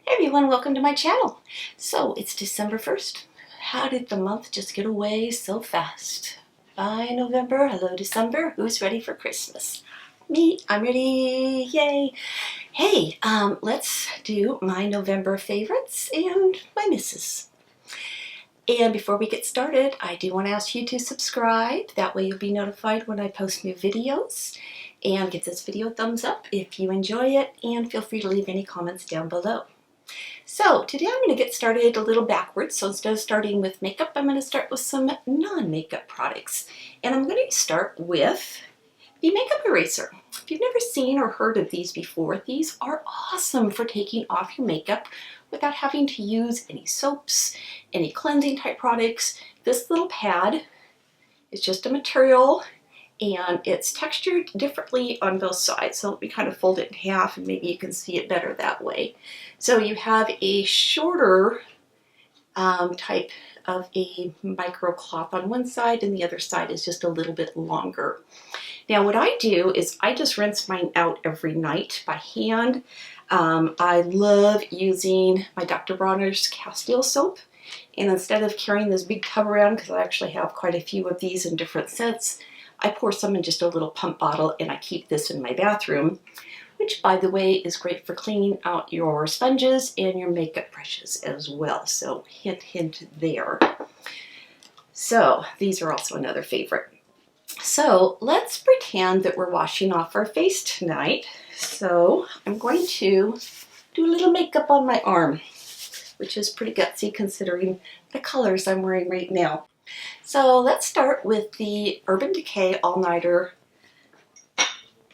Hey everyone, welcome to my channel. So it's December 1st. How did the month just get away so fast? Bye November, hello December. Who's ready for Christmas? Me, I'm ready, yay. Hey, let's do my November favorites and my misses. And before we get started, I do want to ask you to subscribe. That way you'll be notified when I post new videos. And give this video a thumbs up if you enjoy it, and feel free to leave any comments down below. So today I'm going to get started a little backwards. So instead of starting with makeup, I'm going to start with some non-makeup products. And I'm going to start with the makeup eraser. If you've never seen or heard of these before, these are awesome for taking off your makeup without having to use any soaps, any cleansing type products. This little pad is just a material and it's textured differently on both sides. So let me kind of fold it in half and maybe you can see it better that way. So you have a shorter type of a micro cloth on one side and the other side is just a little bit longer. Now what I do is I just rinse mine out every night by hand. I love using my Dr. Bronner's Castile soap. And instead of carrying this big tub around, because I actually have quite a few of these in different scents, I pour some in just a little pump bottle and I keep this in my bathroom, which by the way is great for cleaning out your sponges and your makeup brushes as well. So hint, hint there. So these are also another favorite. So let's pretend that we're washing off our face tonight. So I'm going to do a little makeup on my arm, which is pretty gutsy considering the colors I'm wearing right now. So let's start with the Urban Decay All Nighter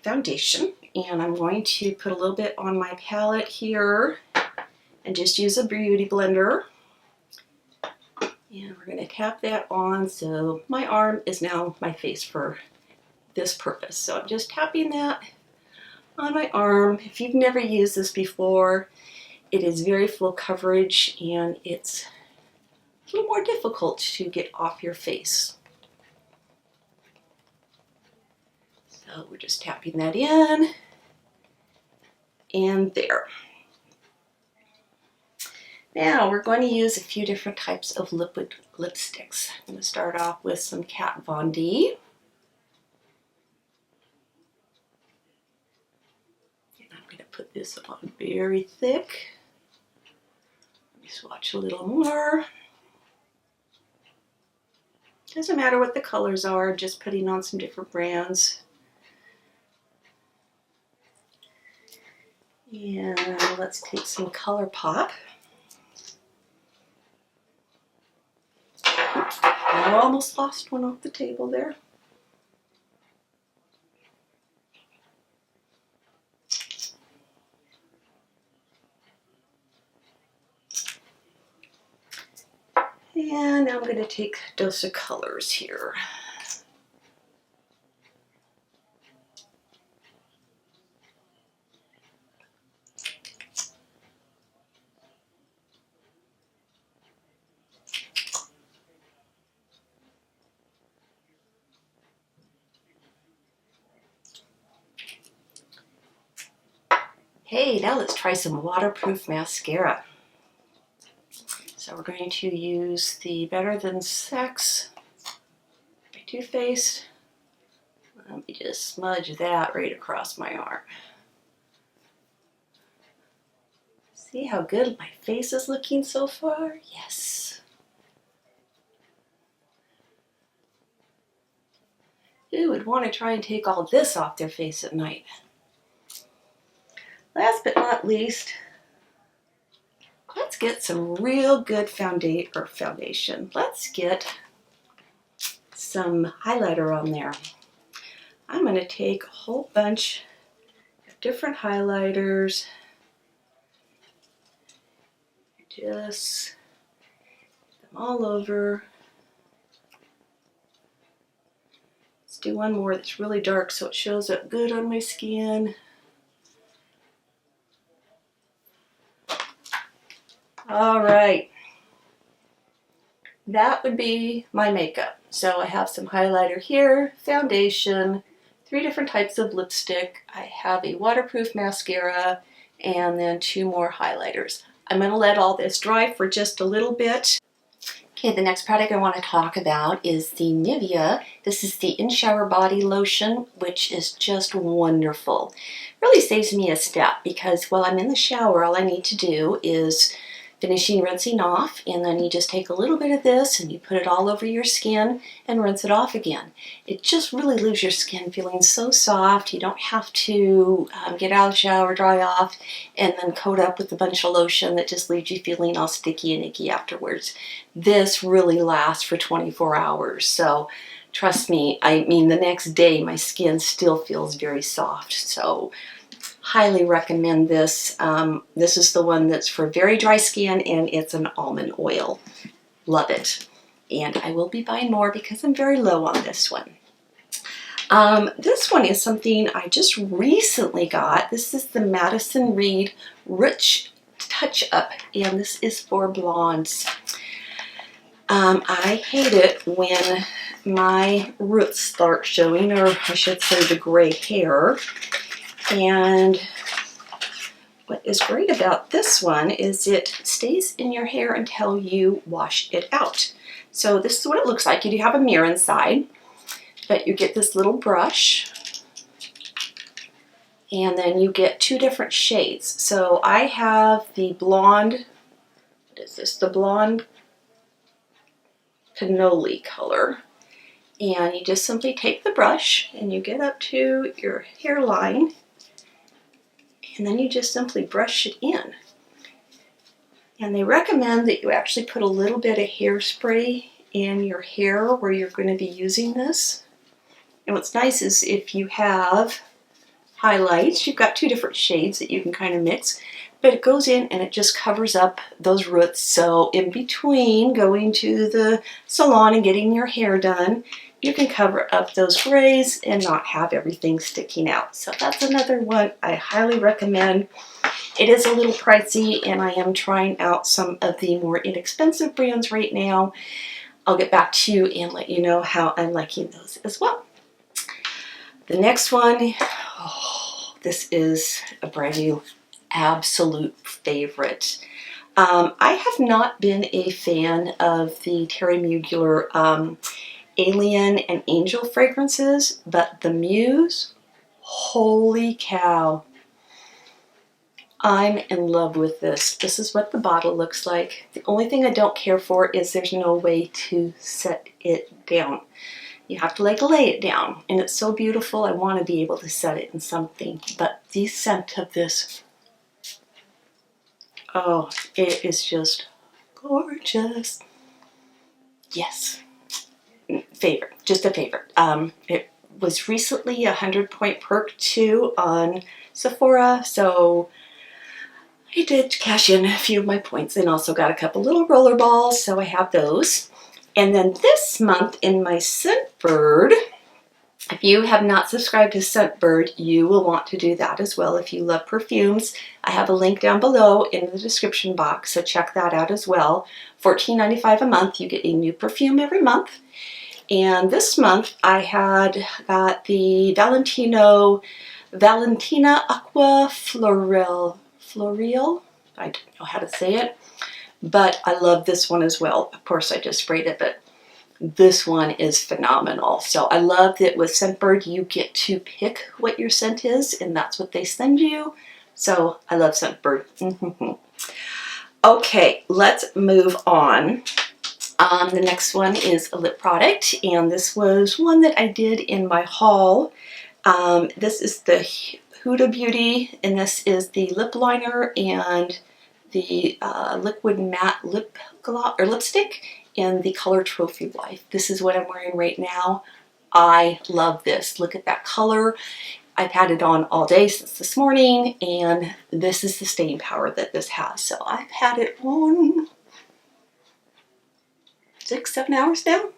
foundation, and I'm going to put a little bit on my palette here and just use a beauty blender, and we're going to tap that on. So my arm is now my face for this purpose, so I'm just tapping that on my arm. If you've never used this before, it is very full coverage and it's a little more difficult to get off your face. So we're just tapping that in and there. Now we're going to use a few different types of liquid lipsticks. I'm going to start off with some Kat Von D. And I'm going to put this on very thick. Let me swatch a little more. Doesn't matter what the colors are, just putting on some different brands. And let's take some ColourPop. I almost lost one off the table there. And now I'm going to take a dose of colors here. Hey, now let's try some waterproof mascara. So we're going to use the Better Than Sex by Too Faced. Let me just smudge that right across my arm. See how good my face is looking so far? Yes. Who would want to try and take all this off their face at night? Last but not least, let's get some real good foundation. Let's get some highlighter on there. I'm going to take a whole bunch of different highlighters. Just put them all over. Let's do one more that's really dark so it shows up good on my skin. All right, that would be my makeup. So I have some highlighter here, foundation, 3 different types of lipstick. I have a waterproof mascara and then 2 more highlighters. I'm going to let all this dry for just a little bit. Okay, the next product I want to talk about is the Nivea. This is the In-Shower Body Lotion, which is just wonderful. Really saves me a step because while I'm in the shower, all I need to do is finishing rinsing off, and then you just take a little bit of this and you put it all over your skin and rinse it off again. It just really leaves your skin feeling so soft. You don't have to get out of the shower, dry off, and then coat up with a bunch of lotion that just leaves you feeling all sticky and icky afterwards. This really lasts for 24 hours. So trust me, I mean, the next day my skin still feels very soft. So highly recommend this. This is the one that's for very dry skin, and it's an almond oil. Love it. And I will be buying more because I'm very low on this one. This one is something I just recently got. This is the Madison Reed Rich Touch Up, and this is for blondes. I hate it when my roots start showing, or I should say the gray hair. And what is great about this one is it stays in your hair until you wash it out. So this is what it looks like. You do have a mirror inside, but you get this little brush, and then you get two different shades. So I have the blonde, what is this? The blonde cannoli color. And you just simply take the brush and you get up to your hairline, and then you just simply brush it in. And they recommend that you actually put a little bit of hairspray in your hair where you're going to be using this. And what's nice is if you have highlights, you've got two different shades that you can kind of mix, but it goes in and it just covers up those roots. So in between going to the salon and getting your hair done, you can cover up those grays and not have everything sticking out. So that's another one I highly recommend. It is a little pricey, and I am trying out some of the more inexpensive brands right now. I'll get back to you and let you know how I'm liking those as well. The next one, oh, this is a brand new absolute favorite. I have not been a fan of the Terry Mugler Alien and Angel fragrances, but the Muse, holy cow, I'm in love with this. This is what the bottle looks like. The only thing I don't care for is there's no way to set it down. You have to like lay it down, and it's so beautiful. I want to be able to set it in something, but the scent of this, oh, it is just gorgeous. Yes. Favorite, just a favorite. It was recently a 100-point perk too on Sephora, so I did cash in a few of my points and also got a couple little roller balls, so I have those. And then this month in my ScentBird, if you have not subscribed to ScentBird, you will want to do that as well if you love perfumes. I have a link down below in the description box, so check that out as well. $14.95 a month. You get a new perfume every month. And this month I had got the Valentina Acqua Floreale. I don't know how to say it, but I love this one as well. Of course, I just sprayed it, but this one is phenomenal. So I love that with ScentBird, you get to pick what your scent is, and that's what they send you. So I love ScentBird. Okay, let's move on. The next one is a lip product, and this was one that I did in my haul. This is the Huda Beauty, and this is the lip liner and the liquid matte lip gloss or lipstick in the color Trophy Wife. This is what I'm wearing right now. I love this. Look at that color. I've had it on all day since this morning, and this is the staying power that this has. So I've had it on 6-7 hours now.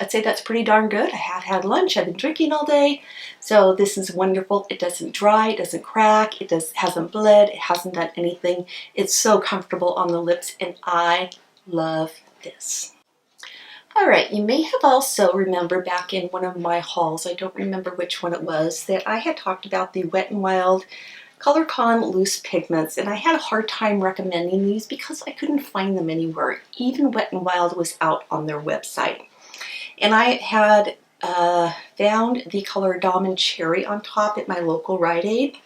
I'd say that's pretty darn good. I have had lunch. I've been drinking all day. So this is wonderful. It doesn't dry. It doesn't crack. Hasn't bled. It hasn't done anything. It's so comfortable on the lips, and I love this. All right, you may have also remembered back in one of my hauls, I don't remember which one it was, that I had talked about the Wet n Wild Coloricon Loose Pigments, and I had a hard time recommending these because I couldn't find them anywhere. Even Wet n Wild was out on their website. And I had found the color Diamond Cherry on top at my local Rite Aid.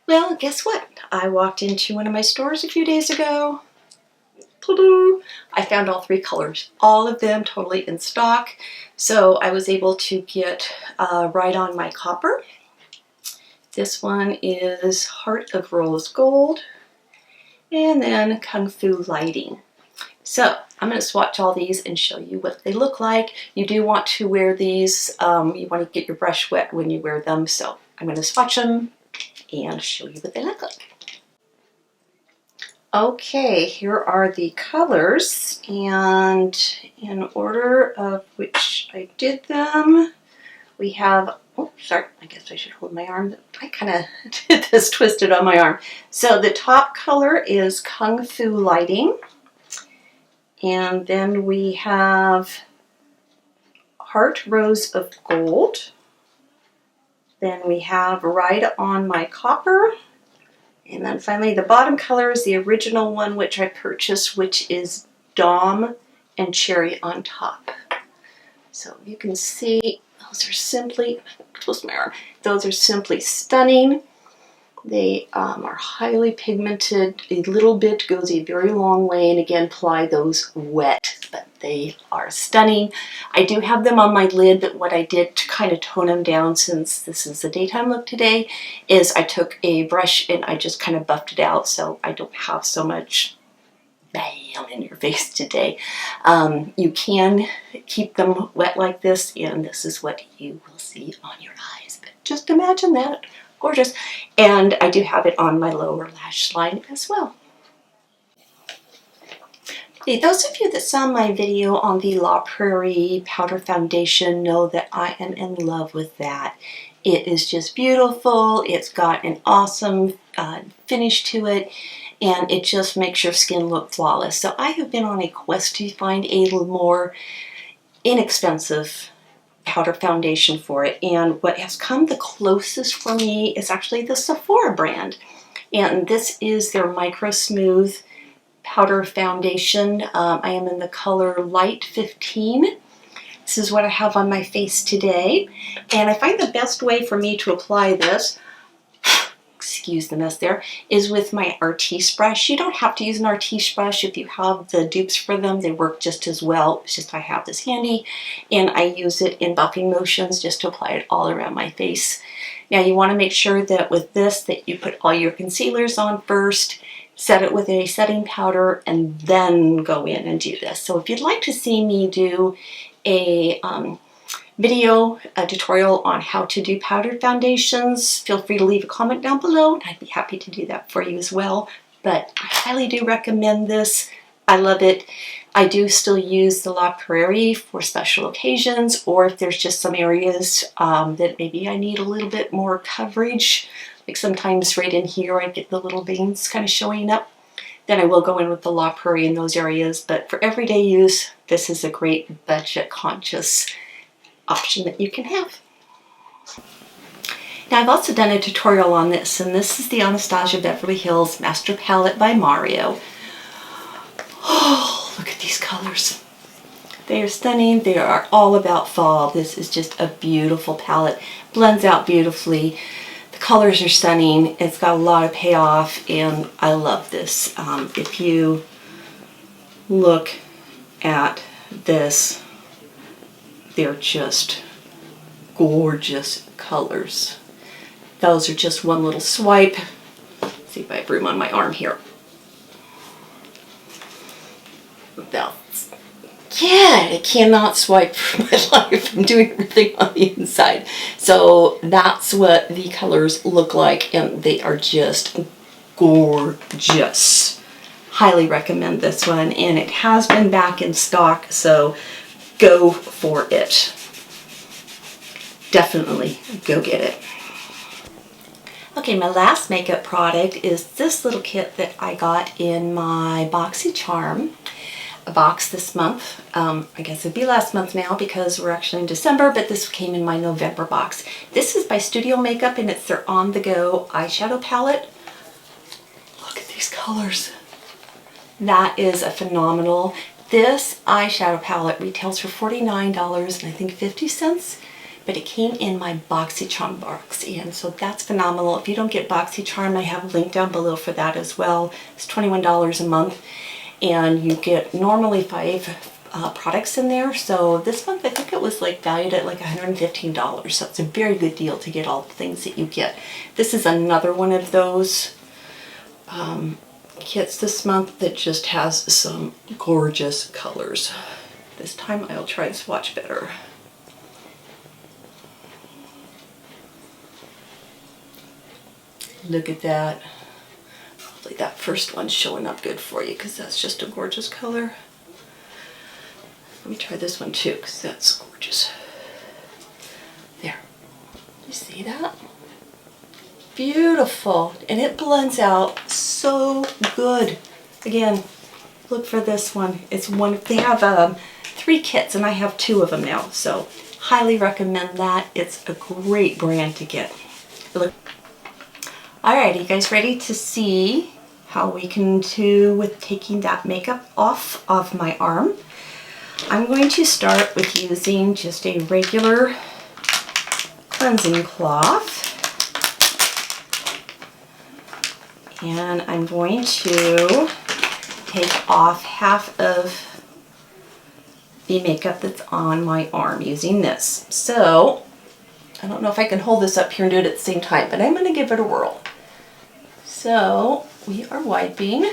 Well, guess what? I walked into one of my stores a few days ago. I found all three colors, all of them totally in stock. So I was able to get right on my copper. This one is Heart of Rose Gold, and then Kung Fu Lighting. So I'm going to swatch all these and show you what they look like. You do want to wear these, you want to get your brush wet when you wear them. So I'm going to swatch them and show you what they look like. Okay, here are the colors, and in order of which I did them, we have, oh, sorry, I guess I should hold my arm. I kind of did this twisted on my arm. So the top color is Kung Fu Lighting, and then we have Heart Rose of Gold, then we have Ride on My Copper, and then finally the bottom color is the original one which I purchased, which is Dom and Cherry on top. So you can see those are simply, close my arm, those are simply stunning. They are highly pigmented. A little bit goes a very long way, and again, apply those wet, but they are stunning. I do have them on my lid, but what I did to kind of tone them down, since this is the daytime look today, is I took a brush and I just kind of buffed it out so I don't have so much bam in your face today. You can keep them wet like this, and this is what you will see on your eyes. But just imagine that. Gorgeous. And I do have it on my lower lash line as well. Okay, those of you that saw my video on the La Prairie powder foundation know that I am in love with that. It is just beautiful. It's got an awesome finish to it, and it just makes your skin look flawless. So I have been on a quest to find a little more inexpensive powder foundation for it, and what has come the closest for me is actually the Sephora brand, and this is their Micro Smooth powder foundation. I am in the color Light 15. This is what I have on my face today, and I find the best way for me to apply this, excuse the mess there, is with my Artiste brush. You don't have to use an Artiste brush. If you have the dupes for them, they work just as well. It's just I have this handy, and I use it in buffing motions just to apply it all around my face. Now you want to make sure that with this that you put all your concealers on first, set it with a setting powder, and then go in and do this. So if you'd like to see me do a tutorial on how to do powdered foundations, feel free to leave a comment down below, and I'd be happy to do that for you as well. But I highly do recommend this. I love it. I do still use the La Prairie for special occasions, or if there's just some areas that maybe I need a little bit more coverage, like sometimes right in here I get the little veins kind of showing up, then I will go in with the La Prairie in those areas. But for everyday use, this is a great budget conscious option that you can have. Now I've also done a tutorial on this, and this is the Anastasia Beverly Hills Master Palette by Mario. Oh, look at these colors. They are stunning. They are all about fall. This is just a beautiful palette. Blends out beautifully. The colors are stunning. It's got a lot of payoff, and I love this. If you look at this, they're just gorgeous colors. Those are just one little swipe. Let's see if I have room on my arm here. That's, yeah, I cannot swipe for my life. I'm doing everything on the inside. So that's what the colors look like, and they are just gorgeous. Highly recommend this one, and it has been back in stock, so go for it. Definitely go get it. Okay, my last makeup product is this little kit that I got in my BoxyCharm a box this month. I guess it'd be last month now because we're actually in December, but this came in my November box. This is by Studio Makeup and it's their on-the-go eyeshadow palette. Look at these colors. That is a phenomenal. This eyeshadow palette retails for $49 and I think 50 cents, but it came in my BoxyCharm box, and so that's phenomenal. If you don't get BoxyCharm, I have a link down below for that as well. It's $21 a month, and you get normally 5 products in there. So this month I think it was like valued at like $115, so it's a very good deal to get all the things that you get. This is another one of those kits this month that just has some gorgeous colors. This time I'll try and swatch better. Look at that. Hopefully that first one's showing up good for you because that's just a gorgeous color. Let me try this one too because that's gorgeous. There. You see that? Beautiful. And it blends out so good. Again, look for this one. It's one. They have 3 kits and I have 2 of them now. So highly recommend that. It's a great brand to get. Look. Alright, are you guys ready to see how we can do with taking that makeup off of my arm? I'm going to start with using just a regular cleansing cloth. And I'm going to take off half of the makeup that's on my arm using this. So, I don't know if I can hold this up here and do it at the same time, but I'm going to give it a whirl. So we are wiping.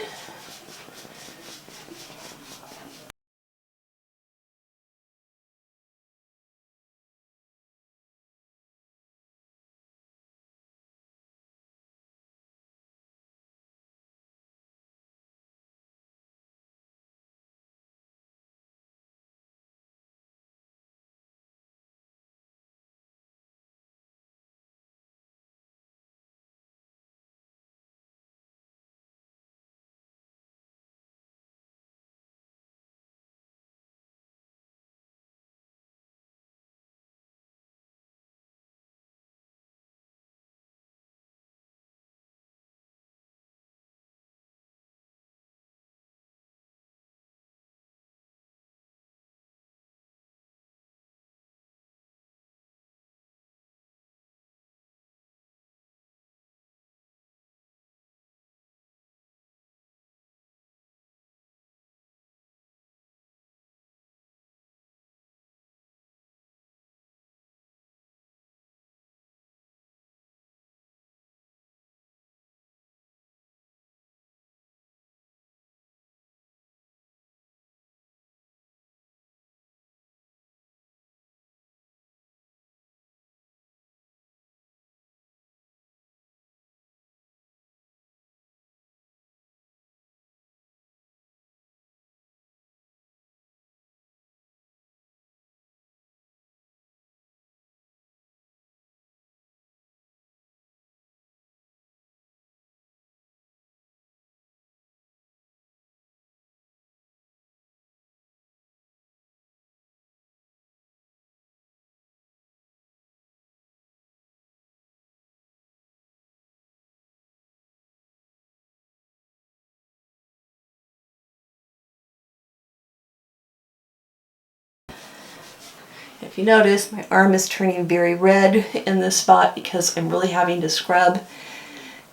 If you notice, my arm is turning very red in this spot because I'm really having to scrub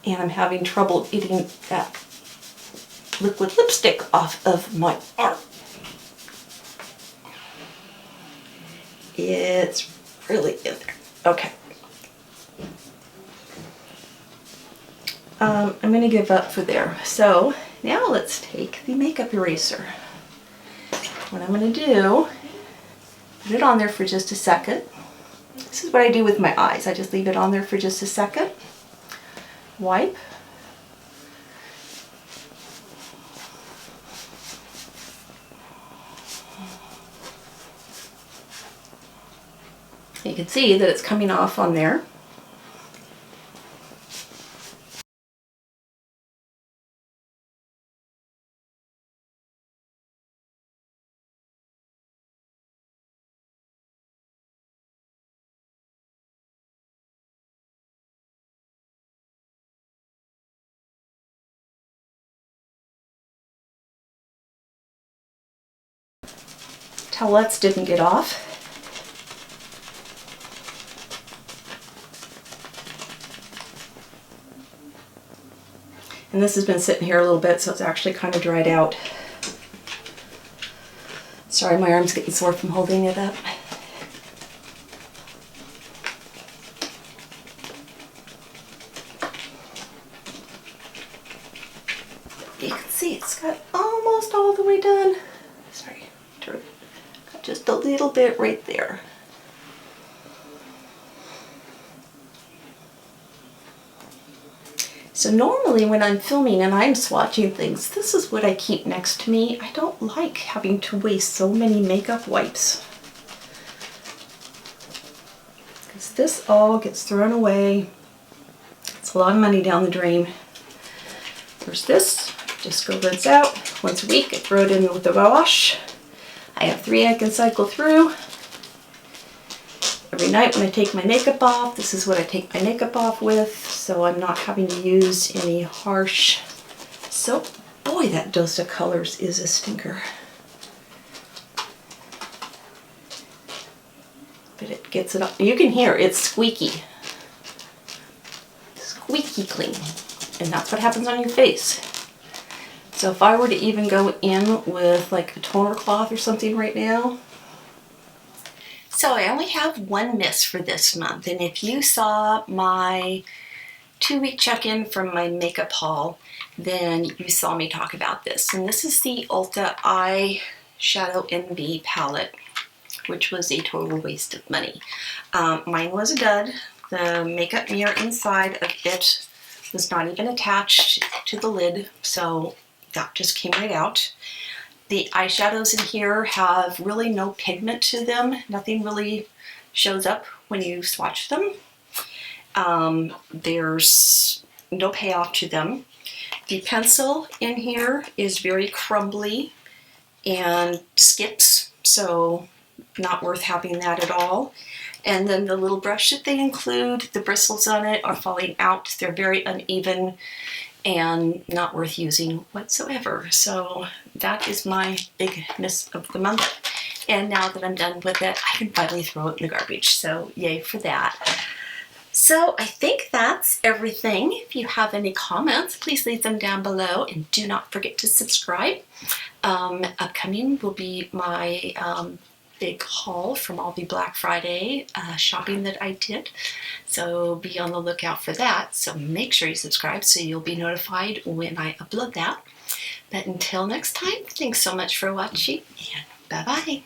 and I'm having trouble getting that liquid lipstick off of my arm. It's really in there. Okay. I'm going to give up for there. So now let's take the makeup eraser. What I'm going to do, put it on there for just a second. This is what I do with my eyes. I just leave it on there for just a second. Wipe. You can see that it's coming off on there. towelettes didn't get off. And this has been sitting here a little bit, so it's actually kind of dried out. Sorry, my arm's getting sore from holding it up. You can see it's got almost all the way done. Sorry, got just a little bit right there. So normally when I'm filming and I'm swatching things, this is what I keep next to me. I don't like having to waste so many makeup wipes, because this all gets thrown away. It's a lot of money down the drain. There's this, just go rinse out once a week. I throw it in with the wash. I have 3 I can cycle through. Every night when I take my makeup off, this is what I take my makeup off with, so I'm not having to use any harsh soap. Boy, that dose of colors is a stinker. But it gets it up. You can hear it's squeaky. Squeaky clean. And that's what happens on your face. So if I were to even go in with like a toner cloth or something right now. So I only have one miss for this month, and if you saw my 2-week check-in from my makeup haul, then you saw me talk about this. And this is the Ulta Eyeshadow NB palette, which was a total waste of money. Mine was a dud. The makeup mirror inside of it was not even attached to the lid, so that just came right out. The eyeshadows in here have really no pigment to them. Nothing really shows up when you swatch them. There's no payoff to them. The pencil in here is very crumbly and skips, so not worth having that at all. And then the little brush that they include, the bristles on it are falling out. They're very uneven and not worth using whatsoever. So that is my big miss of the month. And now that I'm done with it, I can finally throw it in the garbage. So yay for that. So I think that's everything. If you have any comments, please leave them down below, and do not forget to subscribe. Upcoming will be my big haul from all the Black Friday shopping that I did. So be on the lookout for that. So make sure you subscribe so you'll be notified when I upload that. But until next time, thanks so much for watching, and bye-bye.